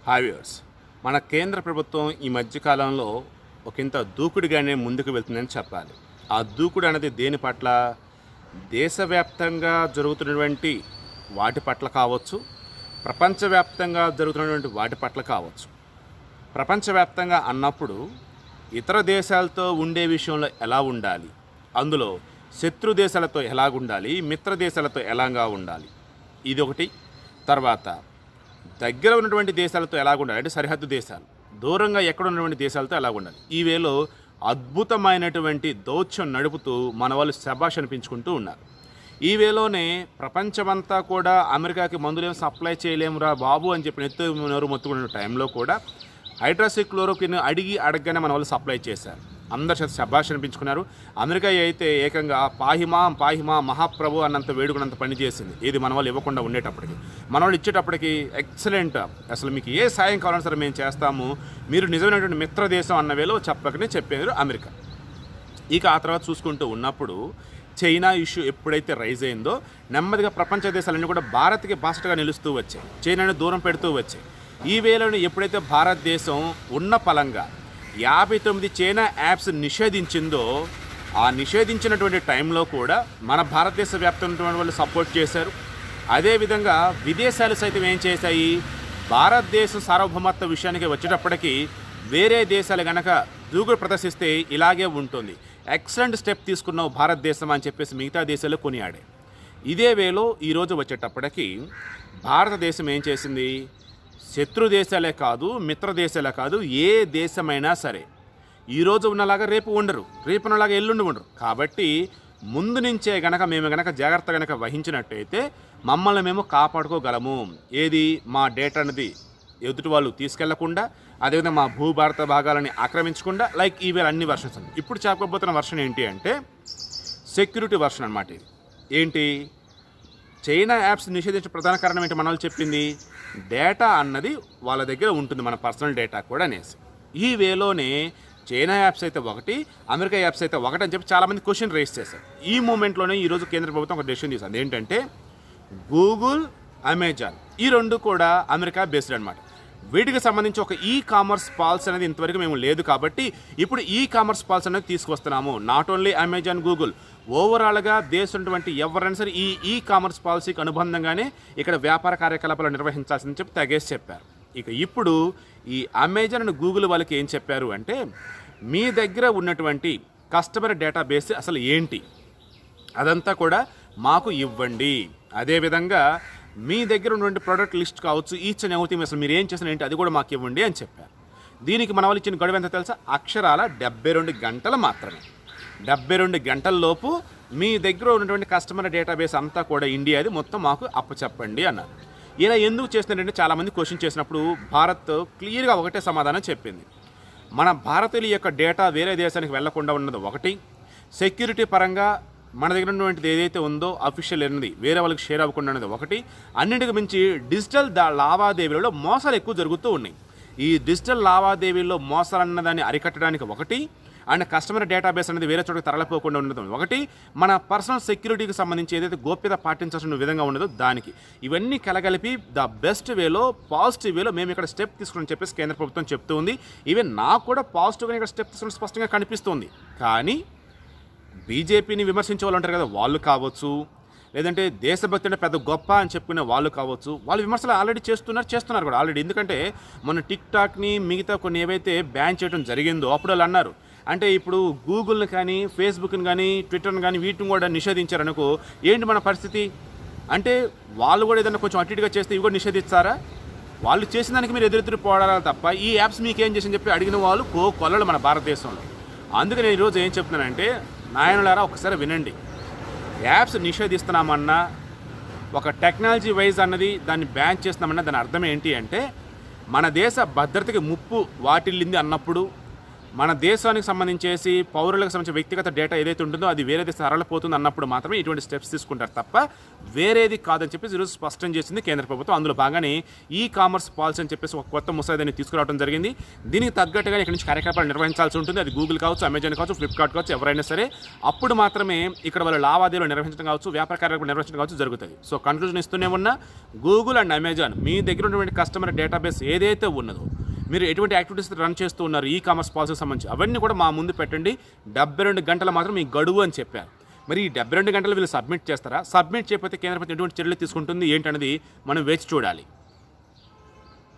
Hi viewers, మన కేంద్ర ప్రభుత్వం ఈ మధ్యకాలంలో ఒకంత దూకుడుగానే ముందుకు వెళ్తుందని చెప్పాలి. ఆ దూకుడు అనేది దేని పట్ల? దేశవ్యాప్తంగా జరుగుతున్నటువంటి వాటి పట్ల కావచ్చు, ప్రపంచవ్యాప్తంగా జరుగుతున్నటువంటి వాటి పట్ల కావచ్చు. ప్రపంచవ్యాప్తంగా అన్నప్పుడు ఇతర దేశాలతో ఉండే విషయంలో ఎలా ఉండాలి, అందులో శత్రు దేశాలతో ఎలాగుండాలి, మిత్ర దేశాలతో ఎలాగా ఉండాలి, ఇది ఒకటి. తర్వాత దగ్గర ఉన్నటువంటి దేశాలతో ఎలాగుండాలి, అంటే సరిహద్దు దేశాలు, దూరంగా ఎక్కడ ఉన్నటువంటి దేశాలతో ఎలాగుండాలి. ఈ వేలో అద్భుతమైనటువంటి దౌత్యం నడుపుతూ మన వాళ్ళు శభాష్ అనిపించుకుంటూ ఉన్నారు. ఈ వేలోనే ప్రపంచమంతా కూడా అమెరికాకి మందులేం సప్లై చేయలేమురా బాబు అని చెప్పి నోరు మొత్తుకునే టైంలో కూడా హైడ్రాక్సిక్లోరోక్విన్ అడగగానే మన వాళ్ళు సప్లై చేశారు. అందరి చేత శభాష్ అనిపించుకున్నారు. అమెరికా అయితే ఏకంగా పాహిమా మహాప్రభు అన్నంత వేడుకున్నంత పని చేసింది. ఇది మన వాళ్ళు ఇవ్వకుండా ఉండేటప్పటికి, మన వాళ్ళు ఇచ్చేటప్పటికి ఎక్సలెంట్, అసలు మీకు ఏ సాయం కావాలని సరే మేము చేస్తాము, మీరు నిజమైనటువంటి మిత్ర దేశం అన్న వేలో చెప్పకనే చెప్పారు అమెరికా. ఇక ఆ తర్వాత చూసుకుంటూ ఉన్నప్పుడు చైనా ఇష్యూ ఎప్పుడైతే రైజ్ అయిందో నెమ్మదిగా ప్రపంచ దేశాలన్నీ కూడా భారత్కి బాసటగా నిలుస్తూ వచ్చాయి, చైనాని దూరం పెడుతూ వచ్చాయి. ఈ వేళను ఎప్పుడైతే భారతదేశం ఉన్న పలంగా 59 చైనా యాప్స్ నిషేధించిందో, ఆ నిషేధించినటువంటి టైంలో కూడా మన భారతదేశ వ్యాప్తంగా వాళ్ళు సపోర్ట్ చేశారు. అదేవిధంగా విదేశాలు సైతం ఏం చేశాయి, భారతదేశం సార్వభౌమత్వ విషయానికి వచ్చేటప్పటికి వేరే దేశాలు కనుక దూకుడు ప్రదర్శిస్తే ఇలాగే ఉంటుంది, ఎక్సలెంట్ స్టెప్ తీసుకున్నావు భారతదేశం అని చెప్పేసి మిగతా దేశాలు కొనియాడే. ఇదే వేలో ఈరోజు వచ్చేటప్పటికి భారతదేశం ఏం చేసింది, శత్రు దేశాలే కాదు, మిత్ర దేశాలే కాదు, ఏ దేశమైనా సరే ఈరోజు ఉన్నలాగా రేపు ఉండరు, రేపు ఉన్నలాగా ఎల్లుండి ఉండరు. కాబట్టి ముందు నుంచే గనక మేము గనక జాగ్రత్త గనక వహించినట్టయితే మమ్మల్ని మేము కాపాడుకోగలము. ఏది, మా డేటా అనేది ఎదుటి వాళ్ళు తీసుకెళ్లకుండా, అదేవిధంగా మా భూభారత భాగాలని ఆక్రమించకుండా, లైక్ ఈవేళ అన్ని వర్షన్స్ ఉంది. ఇప్పుడు చెప్పబోతున్న వర్షన్ ఏంటి అంటే సెక్యూరిటీ వర్షన్ అనమాట. ఇది ఏంటి, చైనా యాప్స్ నిషేధించే ప్రధాన కారణం ఏంటి, మన వాళ్ళు చెప్పింది డేటా అన్నది వాళ్ళ దగ్గర ఉంటుంది, మన పర్సనల్ డేటా కూడా అనేసి. ఈ వేలోనే చైనా యాప్స్ అయితే ఒకటి, అమెరికా యాప్స్ అయితే ఒకటి అని చెప్పి చాలామంది క్వశ్చన్ రేస్ చేశారు. ఈ మూమెంట్లోనే ఈరోజు కేంద్ర ప్రభుత్వం ఒక డెసిషన్ తీసుకుంది. ఏంటంటే గూగుల్, అమెజాన్ ఈ రెండు కూడా అమెరికా బేస్డ్ అనమాట. వీటికి సంబంధించి ఒక ఈ కామర్స్ పాలసీ అనేది ఇంతవరకు మేము లేదు, కాబట్టి ఇప్పుడు ఈ కామర్స్ పాలసీ అనేది తీసుకొస్తున్నాము. నాట్ ఓన్లీ అమెజాన్, గూగుల్, ఓవరాల్గా దేశంటువంటి ఎవరైనా సరే ఈ కామర్స్ పాలసీకి అనుబంధంగానే ఇక్కడ వ్యాపార కార్యకలాపాలు నిర్వహించాల్సిందని చెప్పి తగేసి చెప్పారు. ఇక ఇప్పుడు ఈ అమెజాన్ అండ్ గూగుల్ వాళ్ళకి ఏం చెప్పారు అంటే, మీ దగ్గర ఉన్నటువంటి కస్టమర్ డేటాబేస్ అసలు ఏంటి అదంతా కూడా మాకు ఇవ్వండి. అదేవిధంగా మీ దగ్గర ఉన్నటువంటి ప్రోడక్ట్ లిస్ట్ కావచ్చు, ఈచ్ అండ్ ఎవ్రీథింగ్ అసలు మీరు ఏం చేసిన ఏంటి అది కూడా మాకు ఇవ్వండి అని చెప్పారు. దీనికి మన వాళ్ళు ఇచ్చిన గడువు ఎంత తెలుసా, అక్షరాల 72 గంటలు మాత్రమే. 72 గంటల్లోపు మీ దగ్గర ఉన్నటువంటి కస్టమర్ డేటాబేస్ అంతా కూడా ఇండియాది మొత్తం మాకు అప్పచెప్పండి అన్నారు. ఇలా ఎందుకు చేస్తున్నారంటే చాలామంది క్వశ్చన్ చేసినప్పుడు భారత్ క్లియర్గా ఒకటే సమాధానం చెప్పింది. మన భారతీయుల యొక్క డేటా వేరే దేశానికి వెళ్లకుండా ఉన్నది ఒకటి, సెక్యూరిటీ పరంగా మన దగ్గర ఉన్నటువంటిది ఏదైతే ఉందో అఫీషియల్ అనేది వేరే వాళ్ళకి షేర్ అవ్వకుండా ఉన్నది ఒకటి, అన్నింటికి మించి డిజిటల్ లావాదేవీలలో మోసాలు ఎక్కువ జరుగుతూ ఉన్నాయి. ఈ డిజిటల్ లావాదేవీల్లో మోసాలు అన్నదాన్ని అరికట్టడానికి ఒకటి, అండ్ కస్టమర్ డేటాబేస్ అనేది వేరే చోటకి తరలిపోకుండా ఉండడం ఒకటి, మన పర్సనల్ సెక్యూరిటీకి సంబంధించి ఏదైతే గోప్యత పాటించాల్సిన విధంగా ఉండదో దానికి, ఇవన్నీ కలగలిపి ద బెస్ట్ వేలో, పాజిటివ్ వేలో మేము ఇక్కడ స్టెప్ తీసుకుని చెప్పేసి కేంద్ర ప్రభుత్వం చెప్తూ ఉంది. ఈవెన్ నాకు కూడా పాజిటివ్గా ఇక్కడ స్టెప్ తీసుకుని స్పష్టంగా కనిపిస్తుంది. కానీ బీజేపీని విమర్శించే వాళ్ళు ఉంటారు కదా, వాళ్ళు కావచ్చు, లేదంటే దేశభక్తి అంటే పెద్ద గొప్ప అని చెప్పుకునే వాళ్ళు కావచ్చు, వాళ్ళు విమర్శలు ఆల్రెడీ చేస్తున్నారు కూడా ఆల్రెడీ. ఎందుకంటే మొన్న టిక్టాక్ని మిగతా కొన్ని ఏవైతే బ్యాన్ చేయడం జరిగిందో అప్పుడు వాళ్ళు అన్నారు, అంటే ఇప్పుడు గూగుల్ని కానీ, ఫేస్బుక్ని కానీ, ట్విట్టర్ని కానీ వీటిని కూడా నిషేధించారనుకో ఏంటి మన పరిస్థితి అంటే, వాళ్ళు కూడా ఏదైనా కొంచెం అటు ఇటుగా చేస్తే ఇవి కూడా నిషేధిస్తారా? వాళ్ళు చేసిన దానికి మీరు ఎదురెదురు పోవడాలి తప్ప ఈ యాప్స్ మీకేం చేసి చెప్పి అడిగిన వాళ్ళు కొల్లలు మన భారతదేశంలో. అందుకే నేను ఈరోజు ఏం చెప్తున్నానంటే, నాయనులారా ఒకసారి వినండి. యాప్స్ నిషేధిస్తున్నామన్నా, ఒక టెక్నాలజీ వైజ్ అన్నది దాన్ని బ్యాన్ చేస్తున్నామన్నా దాని అర్థం ఏంటి అంటే, మన దేశ భద్రతకి ముప్పు వాటిల్లింది అన్నప్పుడు, మన దేశానికి సంబంధించేసి పౌరులకు సంబంధించిన వ్యక్తిగత డేటా ఏదైతే ఉంటుందో అది వేరే దేశం తరలిపోతుంది అన్నప్పుడు మాత్రమే ఇటువంటి స్టెప్స్ తీసుకుంటారు తప్ప వేరేది కాదని చెప్పేసి ఈరోజు స్పష్టం చేసింది కేంద్ర ప్రభుత్వం. అందులో భాగానే ఈ కామర్స్ పాలసీ అని చెప్పేసి ఒక కొత్త ముసాయిదాన్ని తీసుకురావడం జరిగింది. దీనికి తగ్గట్టుగా ఇక్కడ నుంచి కార్యకలాపాలు నిర్వహించాల్సి ఉంటుంది. అది గూగుల్ కావచ్చు, అమెజాన్ కావచ్చు, ఫ్లిప్కార్ట్ కావచ్చు, ఎవరైనా సరే అప్పుడు మాత్రమే ఇక్కడ వాళ్ళు లావాదేవీలు నిర్వహించడం కావచ్చు, వ్యాపార కార్యకలాపాలు నిర్వహించడం కావచ్చు జరుగుతుంది. సో కన్క్లూజన్ ఇస్తూనే ఉన్న గూగుల్ అండ్ అమెజాన్ మీ దగ్గర ఉన్నటువంటి కస్టమర్ డేటాబేస్ ఏదైతే ఉన్నదో మీరు ఎటువంటి యాక్టివిటీస్ రన్ చేస్తూ ఉన్నారు ఈ కామర్స్ పాలసీకి సంబంధించి అవన్నీ కూడా మా ముందు పెట్టండి, 72 గంటలు మాత్రం మీ గడువు అని చెప్పారు. మరి ఈ 72 గంటలు వీళ్ళు సబ్మిట్ చేస్తారా? సబ్మిట్ చేయకపోతే కేంద్ర ప్రభుత్వం ఎటువంటి చర్యలు తీసుకుంటుంది ఏంటనేది మనం వేచి చూడాలి.